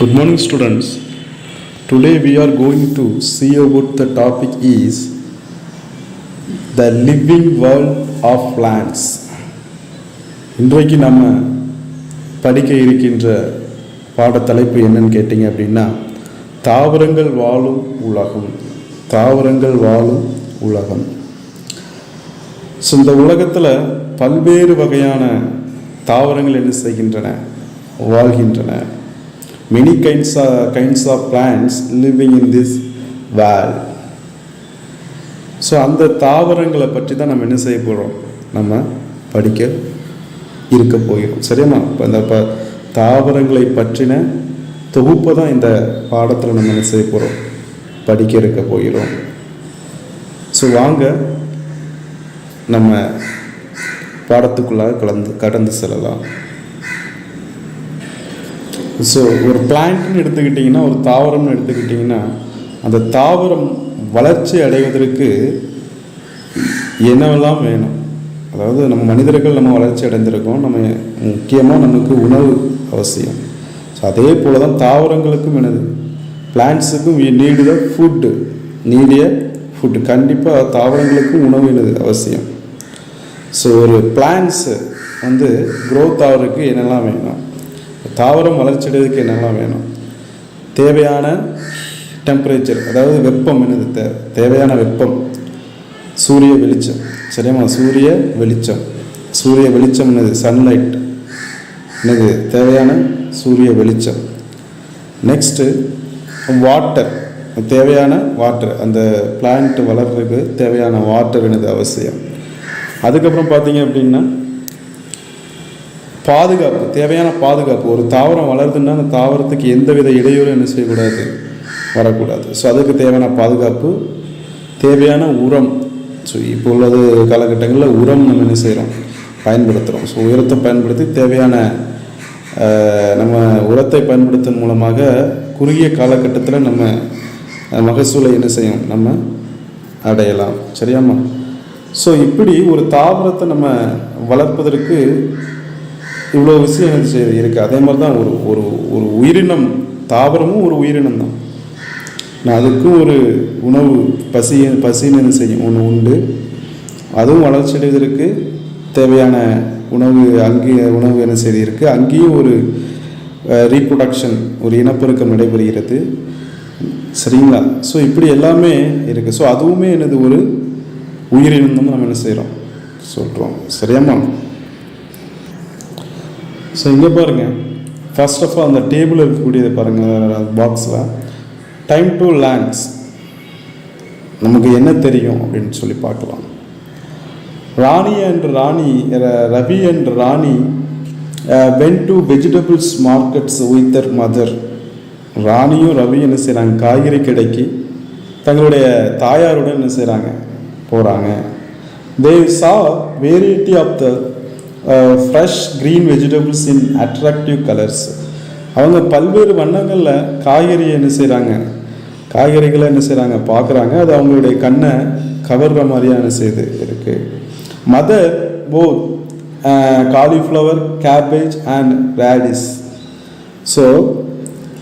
Good morning, students. Today we are going to see about the topic is the living world of plants. இன்றைக்கு நம்ம படிக்க இருக்கின்ற பாடத்தலைப்பு என்னன்னு கேட்டிங்க அப்படின்னா தாவரங்கள் வாழும் உலகம். தாவரங்கள் வாழும் உலகம். ஸோ இந்த உலகத்தில் பல்வேறு வகையான தாவரங்கள் என்ன செய்கின்றன, வாழ்கின்றன. Many kinds of plants living in this world. So அந்த தாவரங்களை பற்றி தான் நம்ம என்ன செய்ய போகிறோம், நம்ம படிக்க இருக்க போகிறோம். சரியாம்மா? இப்போ இந்த தாவரங்களை பற்றின தொகுப்பை தான் இந்த பாடத்தில் நம்ம என்ன செய்ய போகிறோம், படிக்க இருக்க போகிறோம். ஸோ வாங்க நம்ம பாடத்துக்குள்ளாக கடந்து செல்லலாம். ஸோ ஒரு பிளான்ட்னு எடுத்துக்கிட்டிங்கன்னா, ஒரு தாவரம்னு எடுத்துக்கிட்டிங்கன்னா, அந்த தாவரம் வளர்ச்சி அடைவதற்கு என்னவெல்லாம் வேணும். அதாவது நம்ம மனிதர்கள் நம்ம வளர்ச்சி அடைந்திருக்கோம், நம்ம முக்கியமாக நமக்கு உணவு அவசியம். ஸோ அதே போல் தான் தாவரங்களுக்கும் என்னது, பிளான்ட்ஸுக்கும் நீடிய ஃபுட்டு. கண்டிப்பாக தாவரங்களுக்கும் உணவு என்னது அவசியம். ஸோ ஒரு பிளான்ட்ஸு வந்து க்ரோத் ஆகிறதுக்கு என்னெல்லாம் வேணும், தாவரம் வளர்ச்சி அடைவதற்கு என்னெல்லாம் வேணும், தேவையான டெம்பரேச்சர், அதாவது வெப்பம் என்னது தேவையான வெப்பம், சூரிய வெளிச்சம். சரியாம்மா? சூரிய வெளிச்சம் என்னது, சன்லைட் என்னது, தேவையான சூரிய வெளிச்சம். நெக்ஸ்ட்டு வாட்டர், தேவையான வாட்டர், அந்த பிளான்ட் வளர்றதுக்கு தேவையான வாட்டர் என்னது அவசியம். அதுக்கப்புறம் பார்த்தீங்க அப்படின்னா பாதுகாப்பு, தேவையான பாதுகாப்பு. ஒரு தாவரம் வளருதுன்னா அந்த தாவரத்துக்கு எந்தவித இடையூறும் என்ன செய்யக்கூடாது, வரக்கூடாது. ஸோ அதுக்கு தேவையான பாதுகாப்பு, தேவையான உரம். ஸோ இப்போ உள்ளது காலகட்டங்களில் உரம் நம்ம என்ன செய்கிறோம், பயன்படுத்துகிறோம். ஸோ உரத்தை பயன்படுத்தி தேவையான நம்ம உரத்தை பயன்படுத்தும் மூலமாக குறுகிய காலகட்டத்தில் நம்ம மகசூலை என்ன செய்யும், நம்ம அடையலாம். சரியாம்மா? ஸோ இப்படி ஒரு தாவரத்தை நம்ம வளர்ப்பதற்கு இவ்வளோ விஷயம் இருக்குது. அதே மாதிரி தான் ஒரு உயிரினம், தாவரமும் ஒரு உயிரினம் தான். நான் அதுக்கும் ஒரு உணவு பசின்னு என்ன செய்யும், ஒன்று உண்டு. அதுவும் வளர்ச்சி அடைவதற்கு தேவையான உணவு என்ன செய்து இருக்குது. அங்கேயும் ஒரு ரீப்ரொடக்ஷன், ஒரு இனப்பெருக்கம் நடைபெறுகிறது. சரிங்களா? ஸோ இப்படி எல்லாமே இருக்குது. ஸோ அதுவுமே என்னது, ஒரு உயிரினம் தான் நம்ம என்ன செய்கிறோம், சொல்கிறோம். சரியாம்மா? ஸோ இங்கே பாருங்கள், ஃபர்ஸ்ட் ஆஃப் ஆல் அந்த டேபிள் இருக்கக்கூடியது பாருங்கள், பாக்ஸில் டைம் டு லேண்ட்ஸ், நமக்கு என்ன தெரியும் அப்படின்னு சொல்லி பார்க்கலாம். Ravi and Rani went to vegetables markets with their mother. ராணியும் ரவி என்ன செய்கிறாங்க, காய்கறி கடைக்கு தங்களுடைய தாயாருடன் என்ன செய்கிறாங்க, போகிறாங்க. They saw variety of the fresh green vegetables in attractive colors. அவங்க பல்வேறு வண்ணங்களில் காய்கறிகளை என்ன செய்கிறாங்க, பார்க்குறாங்க. அது அவங்களுடைய கண்ணை கவர்ற மாதிரியாக என்ன செய்து இருக்குது. Mother both cauliflower, cabbage and radius. So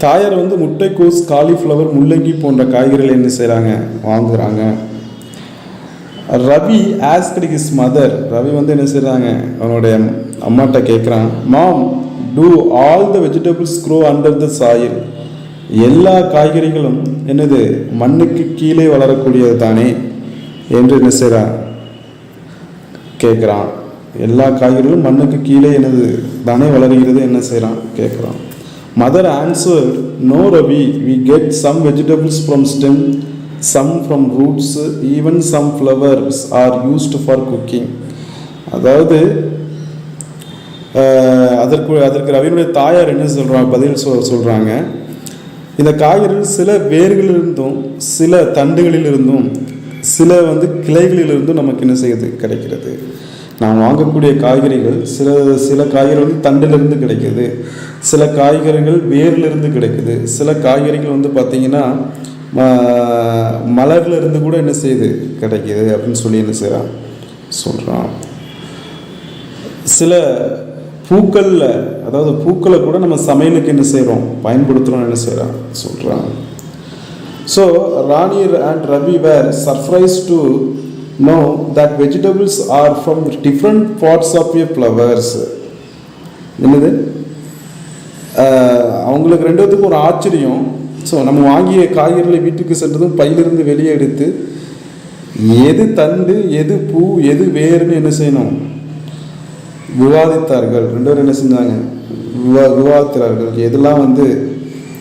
தாயார் வந்து முட்டைக்கோஸ், காலிஃப்ளவர், முள்ளங்கி போன்ற காய்கறிகளை என்ன செய்கிறாங்க, வாங்குகிறாங்க. Ravi asked his mother, Ravi வந்து என்ன செய்கிறாங்க, அவனுடைய அம்மாட்ட கேட்குறான், mom do all the vegetables grow under the soil. எல்லா காய்கறிகளும் என்னது, மண்ணுக்கு கீழே வளரக்கூடியது தானே என்று என்ன செய்கிறான், கேட்குறான். எல்லா காய்கறிகளும் மண்ணுக்கு கீழே என்னது தானே வளர்கிறது, என்ன செய்கிறான், கேட்குறான். Mother answer, no Ravi, we get some vegetables from stem, some from roots, even some flowers are used for cooking. அதாவது அதற்கு ரவியினுடைய தாயார் என்ன சொல்கிறாங்க, பதில் சொல்கிறாங்க, இந்த காய்கறிகள் சில வேர்களிலிருந்தும், சில தண்டுகளிலிருந்தும், சில வந்து கிளைகளிலிருந்தும் நமக்கு என்ன செய்யுது, கிடைக்கிறது. நாம் வாங்கக்கூடிய காய்கறிகள் சில காய்கறிகள் வந்து தண்டிலிருந்து கிடைக்குது, சில காய்கறிகள் வேரிலிருந்து கிடைக்குது, சில காய்கறிகள் வந்து பார்த்திங்கன்னா மலர்ல இருந்து கூட என்ன செய்யுது, கிடைக்கிது அப்படின்னு சொல்லி என்ன செய்கிறான், சொல்கிறான். சில பூக்களில், அதாவது பூக்களை கூட நம்ம சமையலுக்கு என்ன செய்கிறோம், பயன்படுத்துகிறோம் என்ன செய்கிறோம் சொல்கிறாங்க. So Rani and Ravi were surprised to know that vegetables are from different parts of a flowers. என்னது, அவங்களுக்கு ரெண்டு பேத்துக்கும் ஒரு ஆச்சரியம். ஸோ நம்ம வாங்கிய காய்கறிகளை வீட்டுக்கு சென்றதும் பையிலிருந்து வெளியே எடுத்து எது தண்டு எது பூ எது வேறுன்னு என்ன செய்யணும் விவாதித்தார்கள். ரெண்டு பேரும் என்ன செஞ்சாங்க, விவாதித்தார்கள். எதெல்லாம் வந்து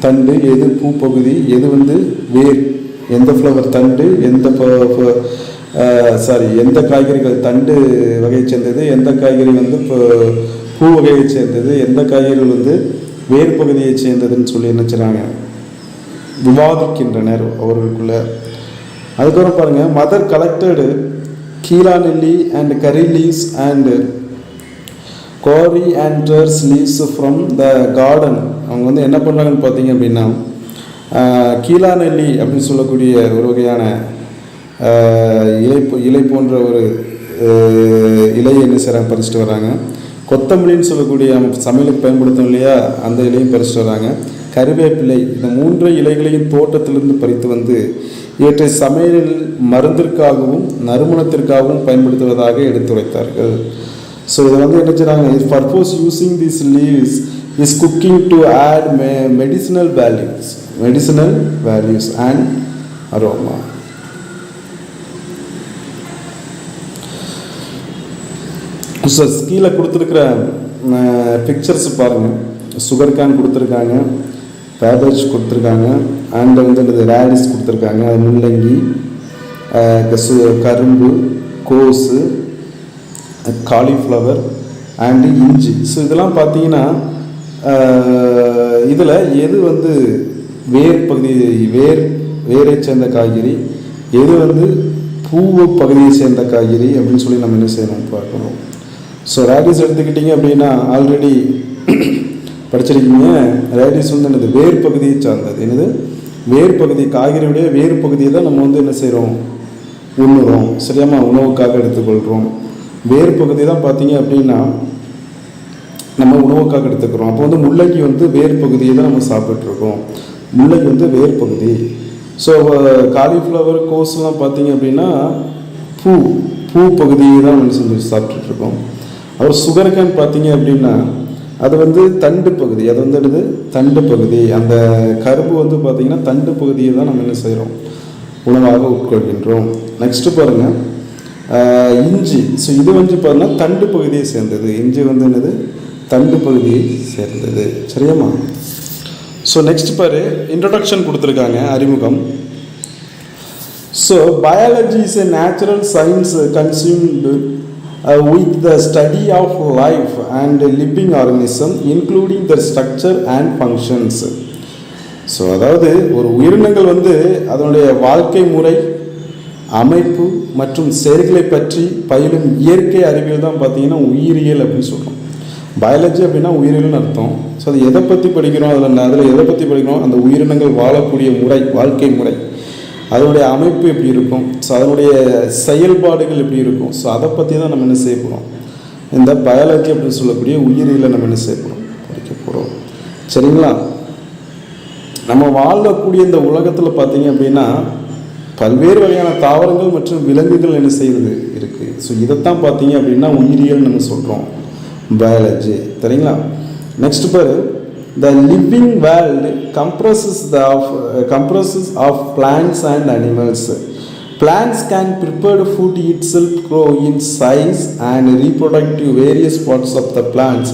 தண்டு, எது பூ பகுதி, எது வந்து வேர், எந்த ஃப்ளவர் தண்டு, எந்த காய்கறிகள் தண்டு வகையை சேர்ந்தது, எந்த காய்கறி வந்து பூ வகையை சேர்ந்தது, எந்த காய்கறிகள் வந்து வேர் பகுதியை சேர்ந்ததுன்னு சொல்லி என்ன செய்றாங்க, விவாதிக்கின்றனர் அவர்களுக்குள்ள. அதுக்கப்புறம் பாருங்க, மதர் கலெக்டடு கீலா நெல்லி and curry leaves and corianders leaves from the garden. அவங்க வந்து என்ன பண்ணுறாங்கன்னு பார்த்தீங்க அப்படின்னா, கீலா நெல்லி அப்படின்னு சொல்லக்கூடிய ஒரு வகையான இலை போன்ற ஒரு இலையை என்ன செய்கிறாங்க, பறிச்சுட்டு வராங்க. கொத்தமல்லின்னு சொல்லக்கூடிய சமையலுக்கு பயன்படுத்தும் இல்லையா, அந்த இலையும் பறிச்சுட்டு வராங்க. கருவேப்பிலை, இந்த 3 இலைகளையும் தோட்டத்திலிருந்து பறித்து வந்து இவற்றை சமையலில் மருந்திற்காகவும் நறுமணத்திற்காகவும் பயன்படுத்துவதாக எடுத்துரைத்தார்கள். ஸோ இதை வந்து என்ன செய்கிறாங்க, is purpose using this leaves is cooking to add medicinal values and aroma. So கீழே கொடுத்துருக்கிற பிக்சர்ஸ் பாருங்கள். சுகர் கேன் கொடுத்துருக்காங்க, பேபேஜ் கொடுத்துருக்காங்க, அண்ட் வந்து ரேடிஸ் கொடுத்துருக்காங்க, முள்ளங்கி, கரும்பு, கோஸு, காலிஃப்ளவர் அண்டு இஞ்சி. ஸோ இதெல்லாம் பார்த்தீங்கன்னா இதில் எது வந்து வேர் பகுதி, வேரை சேர்ந்த காய்கறி, எது வந்து பூவு பகுதியை சேர்ந்த காய்கறி அப்படின்னு சொல்லி நம்ம என்ன செய்யணும் பார்க்கணும். ஸோ ரேடிஸ் எடுத்துக்கிட்டிங்க அப்படின்னா ஆல்ரெடி படிச்சிருக்கீங்க. ரேடிஸ் வந்து என்னது, வேர் பகுதியை சார்ந்தது. என்னது, வேர் பகுதி, காய்கறியுடைய வேர் பகுதியை தான் நம்ம வந்து என்ன செய்கிறோம், உண்ணுறோம். சரியாமா, உணவுக்காக எடுத்துக்கொள்கிறோம். வேர் பகுதி தான் பார்த்தீங்க அப்படின்னா நம்ம உணவுக்காக எடுத்துக்கிறோம். அப்போ வந்து முள்ளங்கி வந்து வேர் பகுதியை தான் நம்ம சாப்பிட்ருக்கோம். முள்ளங்கி வந்து வேர் பகுதி. ஸோ காலிஃப்ளவர், கோஸ்லாம் பார்த்தீங்க அப்படின்னா பூ பகுதியை தான் நம்ம செஞ்சு சாப்பிட்டுருக்கோம். அப்புறம் சுகர் கேன் பார்த்தீங்க அப்படின்னா அது வந்து தண்டு பகுதி, அது வந்து என்னது, தண்டு பகுதி. அந்த கரும்பு வந்து பார்த்திங்கன்னா தண்டு பகுதியை தான் நம்ம என்ன செய்கிறோம், உணவாக உட்கொள்கின்றோம். நெக்ஸ்ட்டு பாருங்கள், இஞ்சி. ஸோ இது வந்து பாருங்கள் தண்டு பகுதியை சேர்ந்தது. இஞ்சி வந்து என்னது, தண்டு பகுதியை சேர்ந்தது. சரியாம்மா. ஸோ நெக்ஸ்ட் பாரு, இன்ட்ரடக்ஷன் கொடுத்துருக்காங்க, அறிமுகம். So biology is a natural science consumed with the study of life and living organism including their structure and functions. So அதாவது ஒரு உயிரினங்கள் வந்து அதனுடைய வாழ்க்கை முறை, அமைப்பு மற்றும் செயல்களை பற்றி பயிலும் இயற்கை அறிவியல் தான் பார்த்தீங்கன்னா உயிரியல் அப்படின்னு சொல்கிறோம். பயாலஜி அப்படின்னா உயிரியல்னு அர்த்தம். ஸோ அது எதை பற்றி படிக்கிறோம், அதில் எதை பற்றி படிக்கிறோம், அந்த உயிரினங்கள் வாழக்கூடிய முறை, வாழ்க்கை முறை, அதனுடைய அமைப்பு எப்படி இருக்கும், ஸோ அதனுடைய செயல்பாடுகள் எப்படி இருக்கும், ஸோ அதை பற்றி தான் நம்ம என்ன செய்ய போகிறோம், இந்த பயாலஜி அப்படின்னு சொல்லக்கூடிய உயிரியலை நம்ம என்ன செய்ய போகிறோம், படிக்க போகிறோம். சரிங்களா. நம்ம வாழக்கூடிய இந்த உலகத்தில் பார்த்தீங்க அப்படின்னா பல்வேறு வகையான தாவரங்கள் மற்றும் விலங்குகள் என்ன செய்கிறது இருக்குது. ஸோ இதைத்தான் பார்த்தீங்க அப்படின்னா உயிரியல் நம்ம சொல்கிறோம், பயாலஜி. சரிங்களா. நெக்ஸ்ட் பாரு, the living world comprises of plants and animals. Plants can prepare food itself, grow in size and reproduce to various parts of the plants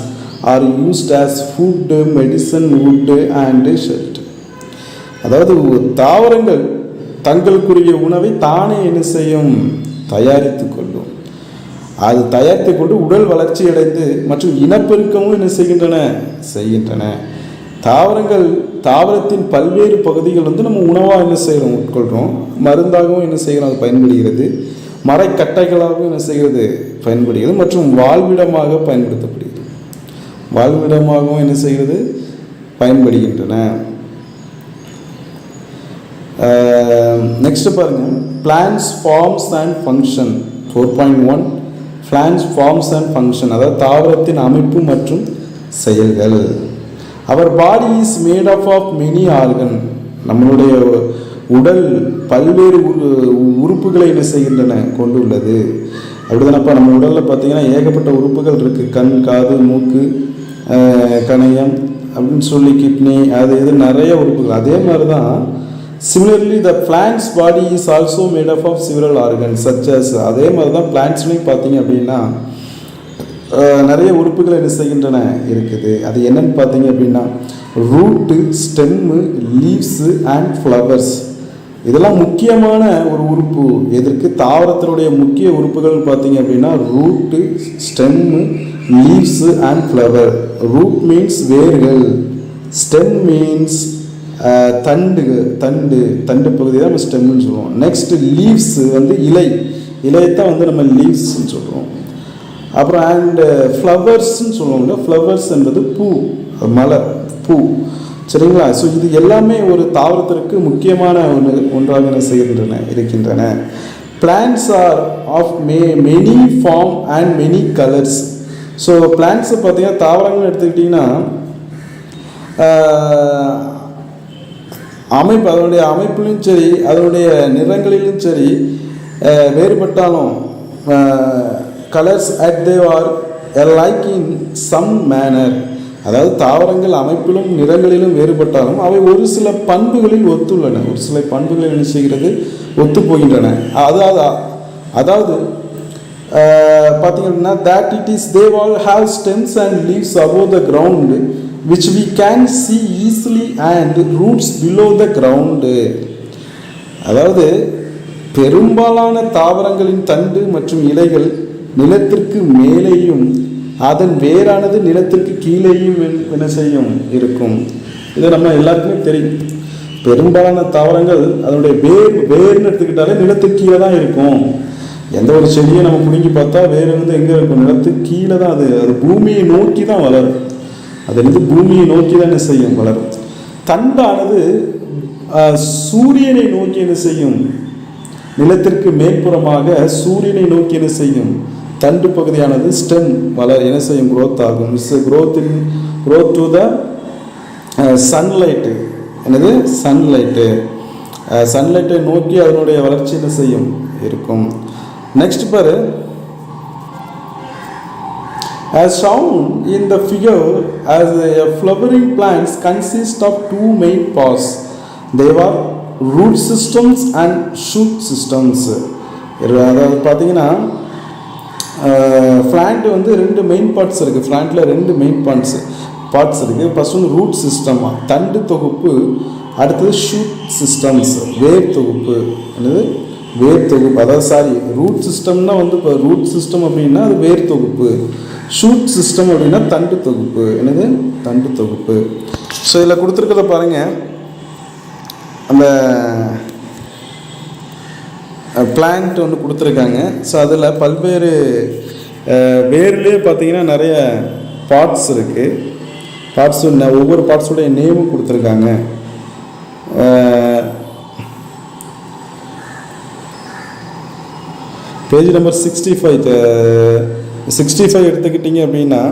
are used as food, medicine, wood and shelter. அதாவது தாவரங்கள் தங்களுக்குரிய உணவை தானே என்ன செய்யும், தயாரித்து கொள்ளும். அது தயாரித்து கொண்டு உடல் வளர்ச்சி அடைந்து மற்றும் இனப்பெருக்கமும் என்ன செய்கின்றன. தாவரத்தின் பல்வேறு பகுதிகள் வந்து நம்ம உணவாக என்ன செய்கிறோம், உட்கொள்கிறோம். மருந்தாகவும் என்ன செய்கிறோம், அது பயன்படுகிறது. மரக்கட்டைகளாகவும் என்ன செய்கிறது, பயன்படுகிறது. மற்றும் வாழ்விடமாக பயன்படுத்தப்படுகிறது. வாழ்விடமாகவும் என்ன செய்கிறது, பயன்படுகின்றன. நெக்ஸ்ட் பாருங்க, plants, forms and function 4.1 plants forms and function, அதாவது தாவரத்தின் அமைப்பு மற்றும் செயல்கள். Our body is made of many organ, நம்மளுடைய உடல் பல்வேறு உறுப்புகளை என்ன செய்கின்றன கொண்டுள்ளது. அப்படிதானப்பா, நம்ம உடலில் பார்த்தீங்கன்னா ஏகப்பட்ட உறுப்புகள் இருக்குது. கண், காது, மூக்கு, கணையம் அப்படின்னு சொல்லி கிட்னி, அது இது நிறைய உறுப்புகள். அதே மாதிரி தான் similarly the plants body is also made of several organs such as, அதே மாதிரி தான் பிளான்ட்ஸ்லையும் பார்த்தீங்க அப்படின்னா நிறைய உறுப்புகள் என்ன செய்கின்றன இருக்குது. அது என்னன்னு பார்த்தீங்க அப்படின்னா root, stem, leaves and flowers, இதெல்லாம் முக்கியமான ஒரு உறுப்பு. எதற்கு? தாவரத்தினுடைய முக்கிய உறுப்புகள் பார்த்தீங்க அப்படின்னா root, stem, leaves and flower. Root means வேர்கள், ஸ்டெம் மீன்ஸ் தண்டு தண்டு பகுதி தான் நம்ம ஸ்டெம்முன்னு சொல்லுவோம். நெக்ஸ்ட் லீவ்ஸ் வந்து இலையத்தான் வந்து நம்ம லீவ்ஸ்ன்னு சொல்கிறோம். அப்புறம் அண்ட் ஃப்ளவர்ஸ்ன்னு சொல்லுவாங்க. ஃப்ளவர்ஸ் என்பது பூ, மலர், பூ. சரிங்களா? ஸோ இது எல்லாமே ஒரு தாவரத்திற்கு முக்கியமான ஒன்றாக இருக்கின்றன. Plants are of many form and many colours. So பிளான்ட்ஸை பார்த்தீங்கன்னா தாவரங்கள் எடுத்துக்கிட்டிங்கன்னா அமைப்பு, அதனுடைய அமைப்பிலும் சரி அதனுடைய நிறங்களிலும் சரி வேறுபட்டாலும் colours at they are like in some manner, அதாவது தாவரங்கள் அமைப்பிலும் நிறங்களிலும் வேறுபட்டாலும் அவை ஒரு சில பண்புகளில் ஒத்துள்ளன, ஒரு சில பண்புகளில் என்ன செய்கிறது ஒத்து போகின்றன. அதாவது பார்த்தீங்கன்னா that it is they all have stems and leaves above the ground which we can see easily and roots below the ground. அதாவது பெரும்பாலான தாவரங்களின் தண்டு மற்றும் இலைகள் நிலத்திற்கு மேலேயும் அதன் வேரானது நிலத்திற்கு கீழேயும் என்ன செய்யும் இருக்கும். இது நம்ம எல்லாருக்குமே தெரியும். பெரும்பாலான தாவரங்கள் அதனுடைய வேர்னு எடுத்துக்கிட்டாலே நிலத்துக்கு கீழே தான் இருக்கும். எந்த ஒரு செடியை நம்ம பிடுங்கி பார்த்தா வேறு வந்து எங்கே இருக்கும்? நிலத்துக்கு கீழே தான். அது பூமியை நோக்கி தான் வளரும். அது வந்து பூமியை நோக்கி தான் என்ன செய்யும்? வளரும். தண்டானது சூரியனை நோக்கி என்ன செய்யும்? நிலத்திற்கு மேற்புறமாக சூரியனை நோக்கி என்ன செய்யும்? தண்டு பகுதியானது ஸ்டெம் என்ன செய்யும்? growth ஆகும். growth to the sunlight. என்னது? சன்லைட்டை நோக்கி அதனுடைய வளர்ச்சி என்ன செய்யும்? இருக்கும். நெக்ஸ்ட் பாரு, as shown in the figure, as a flowering plants consist of two main parts. They are root systems and shoot systems. அதாவது பார்த்தீங்கன்னா பிளான்ட் வந்து ரெண்டு மெயின் பார்ட்ஸ் இருக்குது. பிளான்ட்டில் ரெண்டு மெயின் பார்ட்ஸ் இருக்குது. ஃபர்ஸ்ட் வந்து ரூட் சிஸ்டம், தண்டு தொகுப்பு. அடுத்தது ஷூட் சிஸ்டம்ஸ், வேர் தொகுப்பு. என்னது? வேர் தொகுப்பு. அதாவது ரூட் சிஸ்டம்னா வந்து இப்போ ரூட் சிஸ்டம் அப்படின்னா அது வேர் தொகுப்பு. ஷூட் சிஸ்டம் அப்படின்னா தண்டு தொகுப்பு. என்னது? தண்டு தொகுப்பு. ஸோ இதில் கொடுத்துருக்கத பாருங்கள். அந்த பிளான்ட் ஒன்று கொடுத்துருக்காங்க. ஸோ அதில் பல்வேறு வேர்லேயே பார்த்தீங்கன்னா நிறைய பார்ட்ஸ் இருக்குது. ஒவ்வொரு பார்ட்ஸோடைய நேமும் கொடுத்துருக்காங்க. பேஜ் நம்பர் 65 எடுத்துக்கிட்டிங்க அப்படின்னா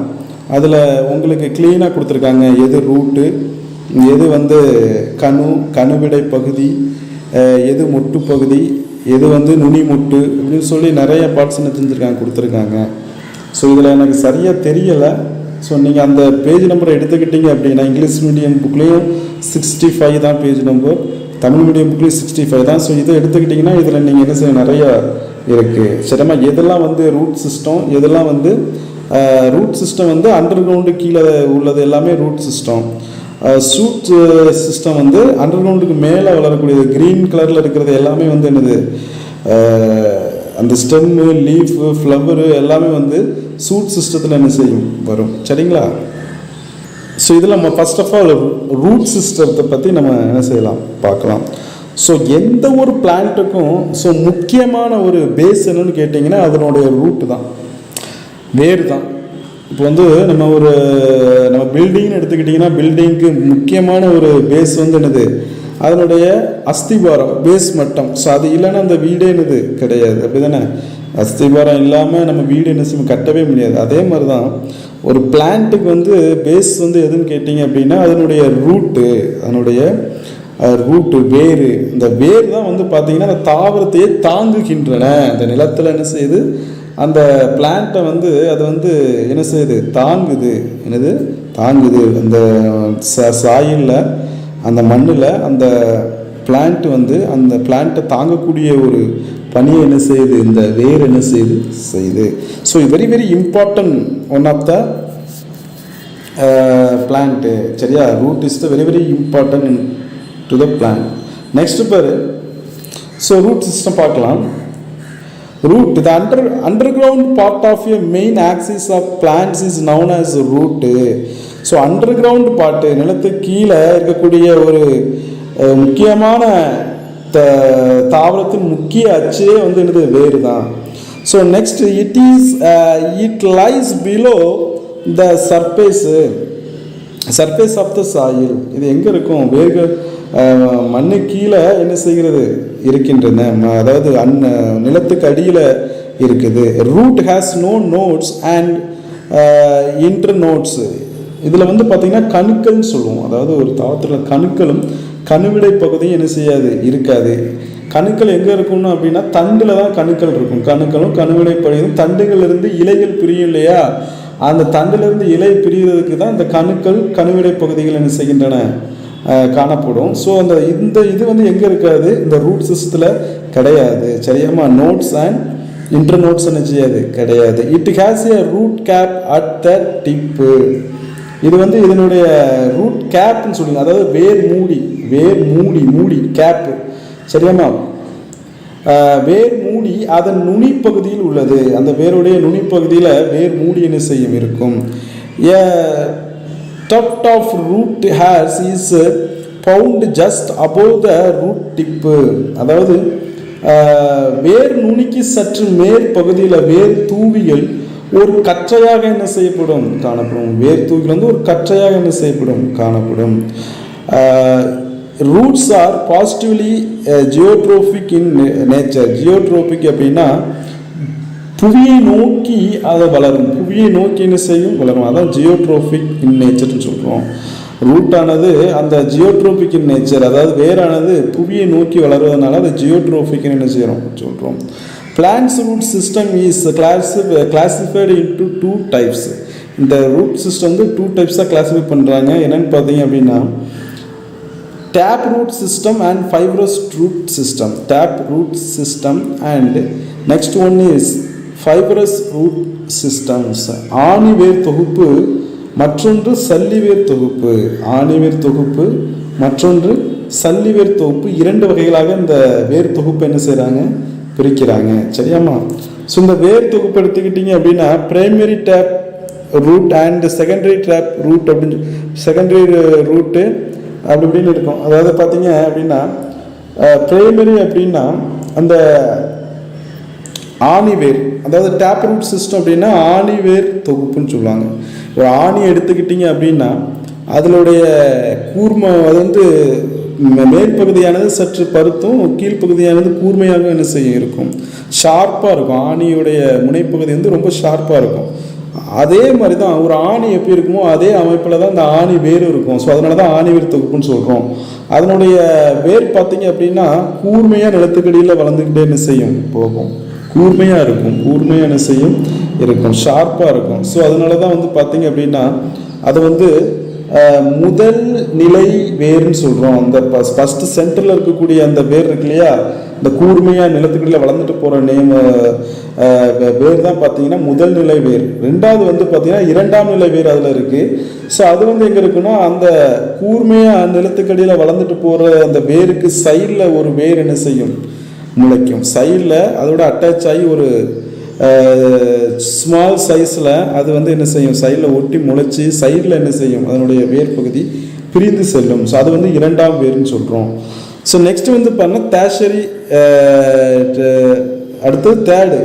அதில் உங்களுக்கு க்ளீனாக கொடுத்துருக்காங்க. எது ரூட்டு, எது வந்து கணுவிடை பகுதி, எது மொட்டு பகுதி, எது வந்து நுனி மொட்டு அப்படின்னு சொல்லி நிறைய பார்ட்ஸ் என்ன செஞ்சுருக்காங்க, கொடுத்துருக்காங்க. ஸோ இதில் எனக்கு சரியாக தெரியலை. ஸோ நீங்கள் அந்த பேஜ் நம்பரை எடுத்துக்கிட்டிங்க அப்படின்னா இங்கிலீஷ் மீடியம் புக்லேயும் 65 தான் பேஜ் நம்பர், தமிழ் மீடியம் புக்லேயும் 65 தான். ஸோ இதை எடுத்துக்கிட்டிங்கன்னா இதில் நீங்கள் என்ன செய்ய நிறையா இருக்குது. சரிமா? எதெல்லாம் வந்து ரூட் சிஸ்டம், எதெல்லாம் வந்து ரூட் சிஸ்டம் வந்து அண்டர் கிரவுண்டு கீழே உள்ளது எல்லாமே ரூட் சிஸ்டம். ஷூட் சிஸ்டம் வந்து அண்டர் கிரவுண்டுக்கு மேலே வளரக்கூடியது, க்ரீன் கலரில் இருக்கிறது எல்லாமே வந்து என்னது? அந்த ஸ்டெம்மு, லீஃபு, ஃப்ளவரு எல்லாமே வந்து ஷூட் சிஸ்டத்தில் என்ன செய்யும்? வரும். சரிங்களா? ஸோ இதில் நம்ம ஃபர்ஸ்ட் ஆஃப் ஆல் ரூட் சிஸ்டத்தை பற்றி நம்ம என்ன செய்யலாம் பார்க்கலாம். ஸோ எந்த ஒரு பிளான்ட்டுக்கும் ஸோ முக்கியமான ஒரு பேஸ் என்னன்னு கேட்டிங்கன்னா அதனுடைய ரூட்டு தான், வேர் தான். இப்போ வந்து நம்ம பில்டிங்னு எடுத்துக்கிட்டிங்கன்னா பில்டிங்க்கு முக்கியமான ஒரு பேஸ் வந்து என்னது? அதனுடைய அஸ்திவாரம் பேஸ் மட்டம். ஸோ அது இல்லைன்னா அந்த வீடே என்னது கிடையாது, அப்படி தானே? அஸ்திவாரம் இல்லாமல் நம்ம வீடு என்ன செய்யும், கட்டவே முடியாது. அதே மாதிரி தான் ஒரு பிளான்ட்டுக்கு வந்து பேஸ் வந்து எதுன்னு கேட்டிங்க அப்படின்னா அதனுடைய ரூட்டு, அதனுடைய ரூட்டு வேர். இந்த வேர் தான் வந்து பார்த்திங்கன்னா அந்த தாவரத்தையே தாங்குகின்றன. அந்த நிலத்தில் என்ன செய்யுது, அந்த பிளான்ட்டை வந்து அது வந்து என்ன செய்யுது, தாங்குது. என்னது தாங்குது? அந்த சாயிலில், அந்த மண்ணில் அந்த பிளான்ட் வந்து அந்த பிளான்ட்டை தாங்கக்கூடிய ஒரு பணியை என்ன செய்யுது, இந்த வேர் என்ன செய்யுது. So very very important one of the plant. சரியா? Root is the very very important to the plant. Next பாரு. ஸோ ரூட் சிஸ்டம் பார்க்கலாம். Root, the underground part of a main axis of plants is known as root. So underground பாட்டு, நிலத்துக்கு கீழே இருக்கக்கூடிய ஒரு முக்கியமான தாவரத்தின் முக்கிய அச்சே வந்து என்னது, வேறு தான். So next it lies below the surface of the soil. இது எங்கே இருக்கும்? வேர்கள் மண்ணு கீழே என்ன செய்கிறது, இருக்கின்றன. அதாவது நிலத்துக்கு அடியில் இருக்குது. Root has no nodes and internodes. இதில் வந்து பார்த்திங்கன்னா கணுக்கள்னு சொல்லுவோம். அதாவது ஒரு தாவரத்தில் கணுக்களும் கணுவிடை பகுதியும் என்ன செய்யாது, இருக்காது. கணுக்கள் எங்கே இருக்கணும் அப்படின்னா தண்டில் தான் கணுக்கள் இருக்கும். கணுக்களும் கணுவிடை பகுதியும் தண்டுகளிலிருந்து இலைகள் பிரியும் இல்லையா, அந்த தண்டிலிருந்து இலை பிரிகிறதுக்கு தான் இந்த கணுக்கள் கணுவிடை பகுதிகள் என்ன செய்கின்றன, காணப்படும். ஸோ இந்த இது வந்து எங்கே இருக்காது, இந்த ரூட் சிஸ்டத்தில் கிடையாது. சரியாமா? நோட்ஸ் அண்ட் இன்டர் நோட்ஸ் என்ன செய்யாது, கிடையாது. It has a root cap at the tip. இது வந்து இதனுடைய ரூட் கேப்னு சொல்லுங்க. அதாவது வேர் மூடி கேப்பு. சரியாமா? வேர் மூடி அதன் நுனி பகுதியில் உள்ளது. அந்த வேருடைய நுனி பகுதியில் வேர் மூடி என்ன செய்யும், இருக்கும். Tuft of root hairs is found just above the root tip. அதாவது வேர் நுனிக்கு சற்று மேற் பகுதியில் வேர் தூவிகள் ஒரு கற்றையாக என்ன செய்யப்படும், காணப்படும். வேர் தூவிகள் வந்து ஒரு கற்றையாக என்ன செய்யப்படும், காணப்படும். Roots R positively geotropic in nature. Geotropic அப்படின்னா புவியை நோக்கி அதை வளரும். புவியை நோக்கி என்ன செய்யும், வளரும். அதான் ஜியோட்ரோபிக் இன் நேச்சர்னு சொல்கிறோம். ரூட்டானது அந்த ஜியோட்ரோபிக் இன் நேச்சர், அதாவது வேறானது புவியை நோக்கி வளருவதனால அதை ஜியோட்ரோபிக் என்ன செய்கிறோம் சொல்கிறோம். Plants root system is classified into 2 types. இந்த ரூட் சிஸ்டம் வந்து 2 டைப்ஸாக கிளாஸிஃபை பண்ணுறாங்க. என்னென்னு பார்த்தீங்க அப்படின்னா tap root system and fibrous root system. Tap root system and next one is fibrous root systems. ஆணிவேர் தொகுப்பு மற்றொன்று சல்லிவேர் தொகுப்பு. ஆணிவேர் தொகுப்பு மற்றொன்று சல்லிவேர் தொகுப்பு. 2 வகைகளாக இந்த வேர் தொகுப்பு என்ன செய்கிறாங்க, பிரிக்கிறாங்க. சரியாமா? ஸோ இந்த வேர் தொகுப்பு எடுத்துக்கிட்டிங்க அப்படின்னா primary tap root and secondary tap root அப்படின்னு, செகண்டரி ரூட்டு அப்படி இப்படின்னு இருக்கும். அதாவது பார்த்தீங்க அப்படின்னா பிரைமரி அப்படின்னா அந்த ஆணிவேர், அதாவது டேப் ரூட் சிஸ்டம் அப்படின்னா ஆணிவேர் தொகுப்புன்னு சொல்லுவாங்க. ஒரு ஆணி எடுத்துக்கிட்டிங்க அப்படின்னா அதனுடைய கூர்மை, அது வந்து மேற்பகுதியானது சற்று பருத்தும் கீழ்ப்பகுதியானது கூர்மையாக என்ன செய்யும், இருக்கும். ஷார்ப்பாக இருக்கும். ஆணியுடைய முனைப்பகுதி வந்து ரொம்ப ஷார்ப்பாக இருக்கும். அதே மாதிரி தான் ஒரு ஆணி எப்படி இருக்குமோ அதே அமைப்பில் தான் இந்த ஆணி வேர் இருக்கும். ஸோ அதனால தான் ஆணி வேர் தொகுப்புன்னு சொல்கிறோம். அதனுடைய வேர் பார்த்தீங்க அப்படின்னா கூர்மையாக நிலத்துக்கடியில் வளர்ந்துக்கிட்டே என்ன செய்யும், போகும். கூர்மையாக இருக்கும். கூர்மையாக என்ன செய்யும், இருக்கும். ஷார்ப்பாக இருக்கும். ஸோ அதனால தான் வந்து பார்த்தீங்க அப்படின்னா அது வந்து முதல் நிலை வேர்ன்னு சொல்கிறோம். அந்த ஃபஸ்ட்டு சென்டரில் இருக்கக்கூடிய அந்த வேர் இருக்கு இல்லையா, இந்த கூர்மையாக நிலத்துக்கடியில் வளர்ந்துட்டு போகிற வேர் தான் பார்த்தீங்கன்னா முதல் நிலை வேர். ரெண்டாவது வந்து பார்த்தீங்கன்னா 2ஆம் நிலை வேர் அதில் இருக்குது. ஸோ அது வந்து எங்கே இருக்குன்னா அந்த கூர்மையாக நிலத்துக்கடியில் வளர்ந்துட்டு போகிற அந்த வேருக்கு சைடில் ஒரு வேர் என்ன செய்யும், முளைக்கும். சைடில் அதோட அட்டாச் ஆகி ஒரு ஸ்மால் சைஸில் அது வந்து என்ன செய்யும், சைடில் ஒட்டி முளைச்சி சைடில் என்ன செய்யும், அதனுடைய வேர் பகுதி பிரிந்து செல்லும். ஸோ அது வந்து 2ஆம் வேர்னு சொல்கிறோம். ஸோ நெக்ஸ்ட் வந்து பார்த்தீங்கன்னா தேஷரி, அடுத்தது தேர்டு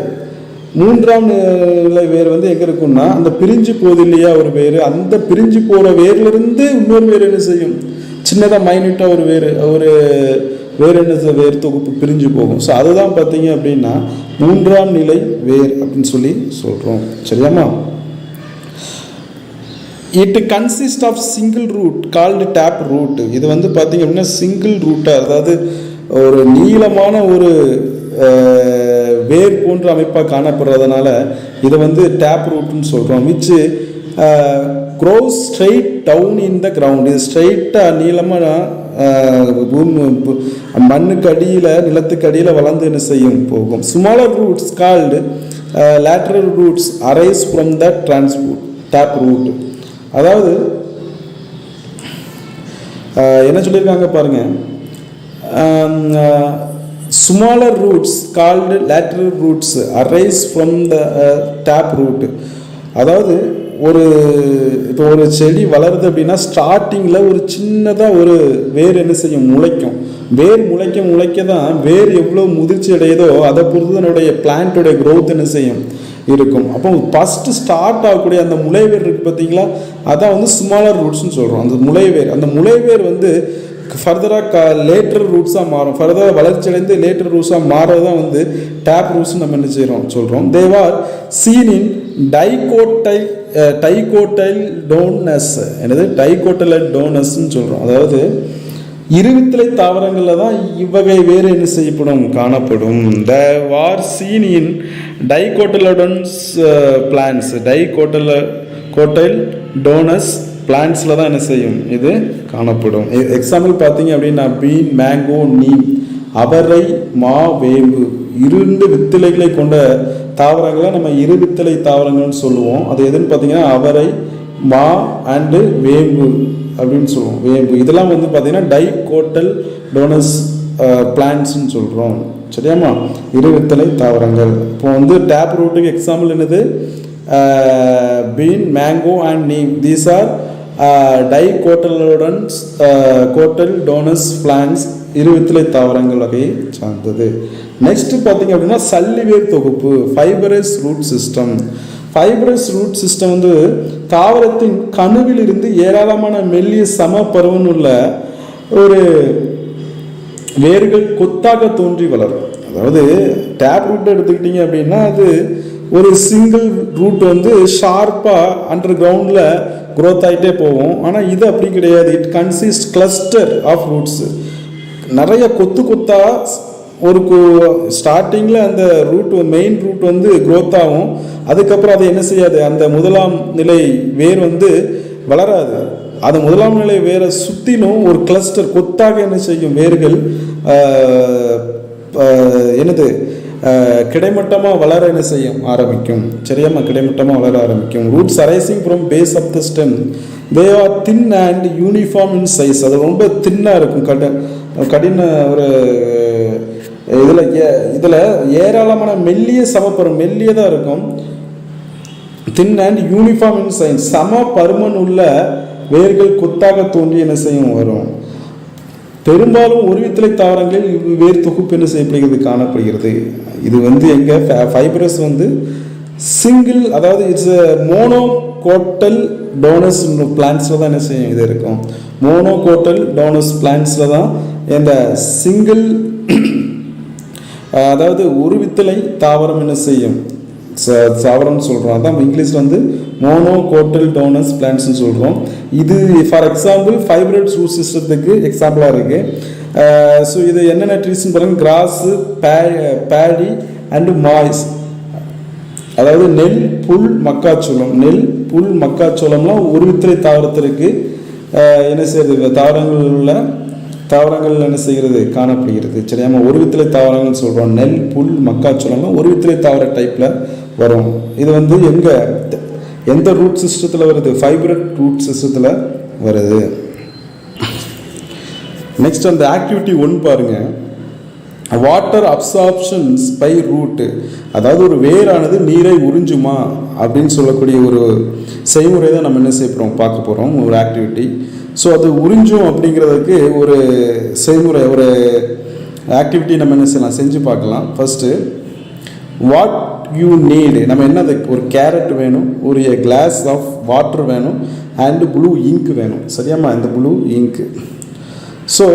3ஆம் நிலை வேர் வந்து எங்கே இருக்குன்னா அந்த பிரிஞ்சு போகுது இல்லையா ஒரு வேர், அந்த பிரிஞ்சு போகிற வேர்லேருந்து இன்னொரு வேர் என்ன செய்யும், சின்னதாக மைன்யூட்டாக ஒரு வேர் தொகுப்பு பிரிஞ்சு போகும். ஸோ அதுதான் பார்த்தீங்க அப்படின்னா 3ஆம் நிலை வேர் அப்படின்னு சொல்லி சொல்கிறோம். சரியாமா? It consist of single root called tap root. இது வந்து பார்த்தீங்க அப்படின்னா சிங்கிள் ரூட்டாக, அதாவது ஒரு நீளமான ஒரு வேர் போன்ற அமைப்பாக காணப்படுறதுனால இதை வந்து டேப் ரூட்னு சொல்கிறோம். Which grows straight down in the ground. இது ஸ்ட்ரெயிட்டாக நீளமாக மண்ணுக்கு அடியில் நிலத்துக்கு அடியில் வளர்ந்து என்ன செய்யும் போகும். Smaller roots called lateral roots arise from the transport tap root. அதாவது என்ன சொல்லியிருக்காங்க பாருங்க, smaller roots called lateral roots arise from the tap root. அதாவது இப்போ ஒரு செடி வளருது அப்படின்னா ஸ்டார்டிங்கில் ஒரு சின்னதாக ஒரு வேர் என்ன செய்யும், முளைக்கும். வேர் முளைக்க தான் வேர் எவ்வளோ முதிர்ச்சி அடையுதோ அதை பொறுத்து அதனுடைய பிளான்ட்டோடைய க்ரோத் என்ன செய்யும் இருக்கும். அப்போ ஃபஸ்ட்டு ஸ்டார்ட் ஆகக்கூடிய அந்த முளைவேர் இருக்குது பார்த்தீங்களா, அதான் வந்து ஸ்மாலர் ரூட்ஸ்னு சொல்கிறோம். அந்த முளைவேர் வந்து ஃபர்தராக லேட்டரல் ரூட்ஸாக மாறும். ஃபர்தராக வளர்ச்சி அடைந்து லேட்டரல் ரூட்ஸாக மாறுறது தான் வந்து டேப் ரூட்ஸ் நம்ம என்ன செய்கிறோம் சொல்கிறோம். தேவார் சீன் இன் டைகோட்டைல் டோனஸ். என்னது டைகோட்டைல் டோனஸ்ன்னு சொல்கிறோம். அதாவது இருவித்தலை தாவரங்களில் தான் இவ்வகை வேறு என்ன செய்யப்படும் காணப்படும். தேவார் சீன் இன் டைகோட்டலோடன்ஸ் பிளான்ஸ். டைகோட்டைல் டோனஸ் பிளான்ட்ஸில் தான் என்ன செய்யும் இது காணப்படும். எக்ஸாம்பிள் பார்த்தீங்க அப்படின்னா பீன், மேங்கோ, நீம், அவரை, மா, வேம்பு 2 வித்திலைகளை கொண்ட தாவரங்களை நம்ம இருவித்தலை தாவரங்கள்னு சொல்லுவோம். அது எதுன்னு பார்த்தீங்கன்னா அவரை, மா அண்டு வேம்பு அப்படின்னு சொல்லுவோம். வேம்பு இதெல்லாம் வந்து பார்த்தீங்கன்னா டைகோட்டல் டோனஸ் பிளான்ட்ஸ்ன்னு சொல்கிறோம். சரியாமா? இருவித்தலை தாவரங்கள். இப்போ வந்து டேப் ரூட்டுக்கு எக்ஸாம்பிள் என்னது, bean, mango and neem. These are cotyledonous plants, இருவித்தலை தாவரங்கள் வகையை சார்ந்தது. நெக்ஸ்ட் பார்த்தீங்க அப்படின்னா சல்லிவேர் தொகுப்பு, fibrous root system. Fibrous root system வந்து தாவரத்தின் கணுவில் இருந்து ஏராளமான மெல்லிய சம பருவனுள்ள ஒரு வேர்கள் கொத்தாக தோன்றி வளரும். அதாவது டேப் ரூட் எடுத்துக்கிட்டீங்க அப்படின்னா அது ஒரு சிங்கிள் ரூட் வந்து ஷார்ப்பாக அண்டர் கிரவுண்டில் க்ரோத் ஆகிட்டே போகும். ஆனால் இது அப்படி கிடையாது. It consist cluster of roots. நிறைய கொத்தா ஒரு ஸ்டார்டிங்கில் அந்த ரூட் மெயின் ரூட் வந்து க்ரோத் ஆகும். அதுக்கப்புறம் அதை என்ன செய்யாது, அந்த முதலாம் நிலை வேர் வந்து வளராது. அது முதலாம் நிலை வேரை சுற்றிலும் ஒரு கிளஸ்டர் கொத்தாக என்ன செய்யும், வேர்கள் கிடைமட்டமாக வளர என்ன செய்யும் ஆரம்பிக்கும். சரியாமா? கிடைமட்டமாக வளர ஆரம்பிக்கும். Roots arising from base of the stem. They are thin and uniform in size. அது ரொம்ப தின்னாக இருக்கும். கடின ஒரு இதில் ஏராளமான மெல்லிய சமப்பருமன், மெல்லியதாக இருக்கும். Thin and uniform in size. சம பருமன் உள்ள வேர்கள் கொத்தாக தோன்றி என்ன செய்யும் வரும். பெரும்பாலும் ஒருவித்தலை தாவரங்களில் வேர் தொகுப்பு என்ன செய்யப்படுகிறது காணப்படுகிறது. இது வந்து எங்க ஃபைபரஸ் வந்து சிங்கிள், அதாவது இட்ஸ் மோனோகோட்டல் டோனஸ் பிளான்ட்ஸில் தான் என்ன செய்யும் இது இருக்கும். மோனோகோட்டல் டோனஸ் பிளான்ட்ஸில் தான் இந்த சிங்கிள், அதாவது ஒருவித்தலை தாவரம் என்ன செய்யும் தாவரம்னு சொல்கிறோம். அதான் இங்கிலீஷில் வந்து மோனோகோட்டல் டோனஸ் பிளான்ட்ஸ்னு சொல்கிறோம். இது ஃபார் எக்ஸாம்பிள் ஃபைபரஸ் ரூட் சிஸ்டத்துக்கு எக்ஸாம்பிளாக இருக்குது. ஸோ இது என்னென்ன ட்ரீஸ்ன்னு பாருங்கள், கிராஸு, பேடி அண்டு மாய்ஸ். அதாவது நெல், புல், மக்காச்சோளம். நெல், புல், மக்காச்சோளம்லாம் ஒரு வித்திரை தாவரத்திற்கு என்ன செய்யறது, தாவரங்கள் என்ன செய்கிறது காணப்படுகிறது. சரியாம? ஒரு வித்திரை தாவரங்கள் சொல்கிறோம். நெல், புல், மக்காச்சோளம்லாம் ஒரு வித்திரை தாவர டைப்பில் வரும். இது வந்து எந்த ரூட் சிஸ்டத்தில் வருது, ஃபைபரட் ரூட் சிஸ்டத்தில் வருது. நெக்ஸ்ட் அந்த ஆக்டிவிட்டி 1 பாருங்க. Water absorptions by root. அதாவது ஒரு வேரானது நீரை உறிஞ்சுமா அப்படின்னு சொல்லக்கூடிய ஒரு செய்முறை தான் நம்ம என்ன செய்ய பார்க்க போகிறோம், ஒரு ஆக்டிவிட்டி. ஸோ அது உறிஞ்சும் அப்படிங்கிறதுக்கு ஒரு செய்முறை, ஒரு ஆக்டிவிட்டி நம்ம என்ன செய்யலாம், செஞ்சு பார்க்கலாம். ஃபஸ்ட்டு வாட் யூ நீடு, நம்ம என்னது, ஒரு கேரட் வேணும், ஒரு கிளாஸ் ஆஃப் வாட்டர் வேணும், அண்டு ப்ளூ இங்க் வேணும். சரியாம்மா? இந்த ப்ளூ இங்க் ஸோ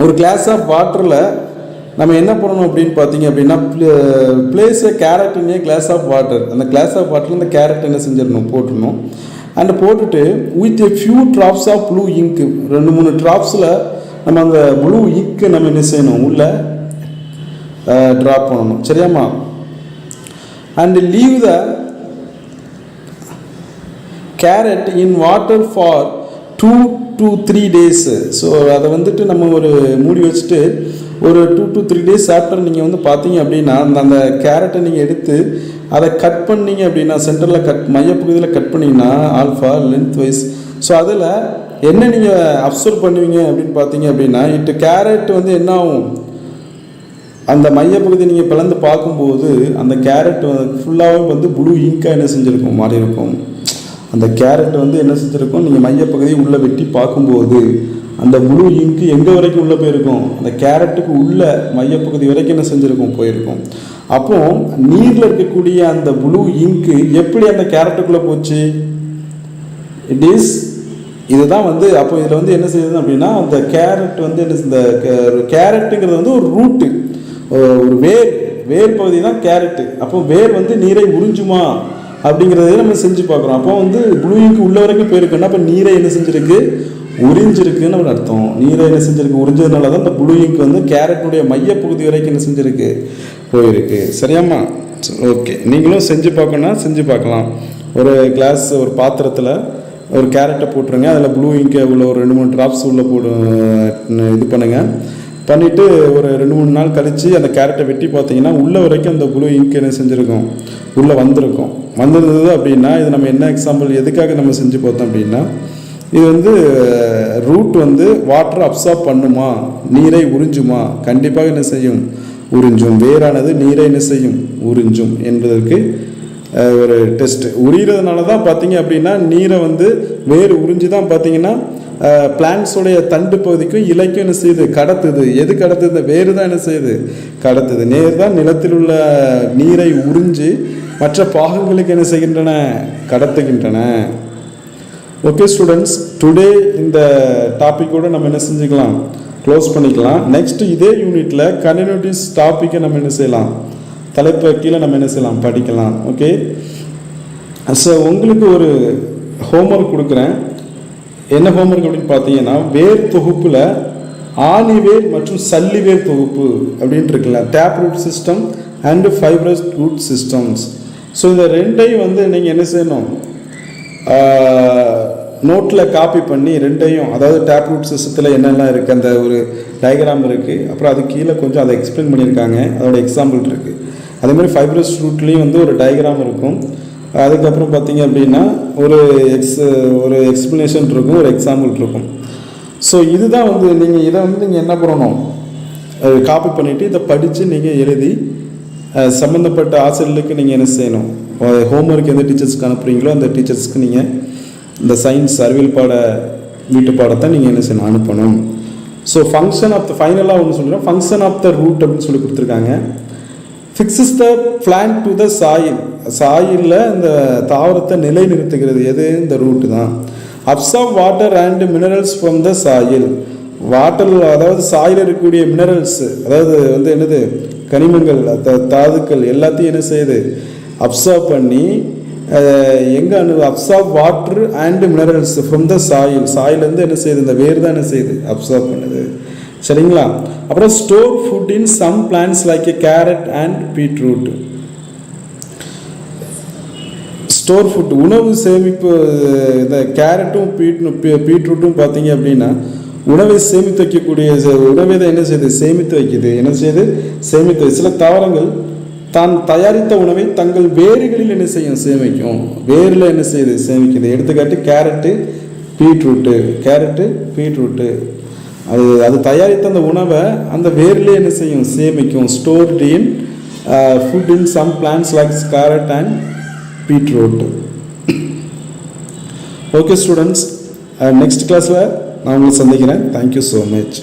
ஒரு கிளாஸ் ஆஃப் வாட்டரில் நம்ம என்ன பண்ணணும் அப்படின்னு பார்த்தீங்க அப்படின்னா, place a carrot in a glass of water. அந்த கிளாஸ் ஆஃப் வாட்டரில் அந்த கேரட் என்ன செஞ்சிடணும், போட்டுடணும். அண்ட் போட்டுட்டு with a few drops of blue ink, 2-3 ட்ராப்ஸில் நம்ம அந்த ப்ளூ இங்க்கு நம்ம என்ன செய்யணும், உள்ள ட்ராப் பண்ணணும். சரியாம்மா? And leave the carrot in water for 2 to 3 days. So அதை வந்துட்டு நம்ம ஒரு மூடி வச்சுட்டு ஒரு 2 to 3 days ஆஃப்டர் நீங்கள் வந்து பார்த்தீங்க அப்படின்னா அந்த கேரட்டை நீங்கள் எடுத்து அதை கட் பண்ணிங்க அப்படின்னா, சென்டரில் மையப்பகுதியில் கட் பண்ணிங்கன்னா ஆல்ஃபா லென்த் வைஸ். ஸோ அதில் என்ன நீங்கள் அப்சர்வ் பண்ணுவீங்க அப்படின்னு பார்த்தீங்க அப்படின்னா, கேரட் வந்து என்ன ஆகும், அந்த மையப்பகுதி நீங்கள் பிளந்து பார்க்கும்போது அந்த கேரட் ஃபுல்லாகவே வந்து ப்ளூ இங்காக என்ன செஞ்சுருக்கும், மாறி இருக்கும். அந்த கேரட் வந்து என்ன செஞ்சுருக்கும், நீங்கள் மையப்பகுதியை உள்ளே வெட்டி பார்க்கும்போது அந்த ப்ளூ இங்கு எங்கே வரைக்கும் உள்ளே போயிருக்கும், அந்த கேரட்டுக்கு உள்ள மையப்பகுதி வரைக்கும் என்ன செஞ்சுருக்கும், போயிருக்கும். அப்போ நீரில் இருக்கக்கூடிய அந்த ப்ளூ இங்கு எப்படி அந்த கேரட்டுக்குள்ளே போச்சு, இட் இஸ் இதுதான் வந்து. அப்போ இதில் வந்து என்ன செய்யுது அப்படின்னா, அந்த கேரட் வந்து இந்த கேரட்டுங்கிறது வந்து ஒரு ரூட்டு, ஒரு வேர் பகுதி தான் கேரட்டு. அப்போ வேர் வந்து நீரை உறிஞ்சுமா அப்படிங்கிறத நம்ம செஞ்சு பார்க்குறோம். அப்போ வந்து ப்ளூ இங்கு உள்ள வரைக்கும் போயிருக்குன்னா அப்போ நீரை என்ன செஞ்சுருக்கு, உறிஞ்சிருக்குன்னு ஒரு அர்த்தம். நீரை என்ன செஞ்சிருக்கு, உறிஞ்சதுனால தான் இந்த ப்ளூ இங்க் வந்து கேரட்டுடைய மையப்பகுதி வரைக்கும் என்ன செஞ்சிருக்கு, போயிருக்கு. சரியாம்மா? ஓகே, நீங்களும் செஞ்சு பார்க்கணும்னா செஞ்சு பார்க்கலாம். ஒரு கிளாஸ், ஒரு பாத்திரத்தில் ஒரு கேரட்டை போட்டுருங்க, அதில் ப்ளூ இங்கை உள்ள ஒரு 2-3 ட்ராப்ஸ் உள்ளே இது பண்ணுங்கள். பண்ணிவிட்டு ஒரு 2-3 நாள் கழித்து அந்த கேரட்டை வெட்டி பார்த்தீங்கன்னா உள்ள வரைக்கும் அந்த ப்ளூ இங்க் என்ன செஞ்சுருக்கோம், உள்ளே வந்திருக்கும். வந்திருந்தது அப்படின்னா இது நம்ம என்ன எக்ஸாம்பிள் எதுக்காக நம்ம செஞ்சு பார்த்தோம் அப்படின்னா, இது வந்து ரூட் வந்து வாட்டர் அப்சார்ப் பண்ணுமா, நீரை உறிஞ்சுமா, கண்டிப்பாக என்ன செய்யும், உறிஞ்சும். வேரானது நீரை என்ன செய்யும், உறிஞ்சும் என்பதற்கு ஒரு டெஸ்ட். உரிகிறதுனால தான் பார்த்தீங்க அப்படின்னா நீரை வந்து வேர் உறிஞ்சி தான் பார்த்தீங்கன்னா பிளான்ட்ஸோடைய தண்டு பகுதிக்கும் இலைக்கும் என்ன செய்யுது, கடத்துது. எது கடத்துது, இந்த வேறு தான் என்ன செய்யுது, கடத்துது. நேர் தான் நிலத்தில் உள்ள நீரை உறிஞ்சி மற்ற பாகங்களுக்கு என்ன செய்கின்றன, கடத்துகின்றன. ஓகே ஸ்டூடெண்ட்ஸ், டுடே இந்த டாப்பிக்கோடு நம்ம என்ன செஞ்சுக்கலாம், க்ளோஸ் பண்ணிக்கலாம். நெக்ஸ்ட் இதே யூனிட்டில் கண்டினியூட்டிஸ் டாப்பிக்கை நம்ம என்ன செய்யலாம், தலைப்பை கீழே நம்ம என்ன செய்யலாம், படிக்கலாம். ஓகே, ஸோ உங்களுக்கு ஒரு ஹோம்ஒர்க் கொடுக்குறேன். என்ன ஹோம்ஒர்க் அப்படின்னு பார்த்தீங்கன்னா, வேர் தொகுப்பில் ஆணிவேர் மற்றும் சல்லிவேர் தொகுப்பு அப்படின்ட்டு இருக்குல்ல, tap root system and fibrous root systems. So இந்த ரெண்டையும் வந்து நீங்கள் என்ன செய்யணும், நோட்டில் காப்பி பண்ணி ரெண்டையும், அதாவது டேப் ரூட் சிஸ்டத்தில் என்னெல்லாம் இருக்குது, அந்த ஒரு டயக்ராம் இருக்குது, அப்புறம் அது கீழே கொஞ்சம் அதை எக்ஸ்பிளைன் பண்ணியிருக்காங்க, அதோட எக்ஸாம்பிள் இருக்குது. அதேமாதிரி ஃபைப்ரஸ் ரூட்லேயும் வந்து ஒரு டயக்ராம் இருக்கும். அதுக்கப்புறம் பார்த்தீங்க அப்படின்னா ஒரு எக்ஸ்பிளனேஷன் இருக்கும், ஒரு எக்ஸாம்பிள் இருக்கும். ஸோ இதுதான் வந்து இதை வந்து நீங்கள் என்ன பண்ணணும், காப்பி பண்ணிவிட்டு இதை படித்து நீங்கள் எழுதி சம்மந்தப்பட்ட ஆசிரியர்களுக்கு நீங்கள் என்ன செய்யணும், ஹோம்ஒர்க் எந்த டீச்சர்ஸ்க்கு அனுப்புகிறீங்களோ அந்த டீச்சர்ஸ்க்கு நீங்கள் இந்த சயின்ஸ் அறிவியல் வீட்டு பாடத்தை நீங்கள் என்ன செய்யணும், அனுப்பணும். ஸோ ஃபங்க்ஷன் ஆஃப் த ஃபைனலாக ஒன்று சொல்கிறேன், ஃபங்க்ஷன் ஆஃப் த ரூட் அப்படின்னு சொல்லி கொடுத்துருக்காங்க. Fixes the plant to the soil, சாயிலில் இந்த தாவரத்தை நிலைநிறுத்துகிறது எது, இந்த ரூட்டு தான். Absorb water and minerals from the soil, water அதாவது சாயில் இருக்கக்கூடிய மினரல்ஸ், அதாவது வந்து என்னது, கனிமங்கள், தாதுக்கள் எல்லாத்தையும் என்ன செய்யுது, அப்சார்ப் பண்ணி எங்கே absorb water and minerals from the soil, சாயிலேருந்து என்ன செய்யுது, இந்த வேர் தான் என்ன செய்யுது, அப்சார்ப் பண்ணுது. சரிங்களா? அப்புறம் store food in some plants like a carrot and beetroot. Store food உணவு சேமிப்பு, இந்த கேரட்டும் பீட்ரூட்டும் பார்த்தீங்க அப்படின்னா உணவை சேமித்து வைக்கக்கூடிய, உணவை தான் என்ன செய்யுது, சேமித்து வைக்குது. என்ன செய்யுது, சேமித்து. சில தாவரங்கள் தான் தயாரித்த உணவை தங்கள் வேர்களில் என்ன செய்யும், சேமிக்கும். வேரில் என்ன செய்யுது, சேமிக்குது. எடுத்துக்காட்டு கேரட்டு பீட்ரூட்டு, அது தயாரித்த அந்த உணவை அந்த வேர்லேயே என்ன செய்யும், சேமிக்கும். Stored in food in some plants like carrot and beetroot. Okay students, next கிளாஸில் நான் உங்களை சந்திக்கிறேன். Thank you so much.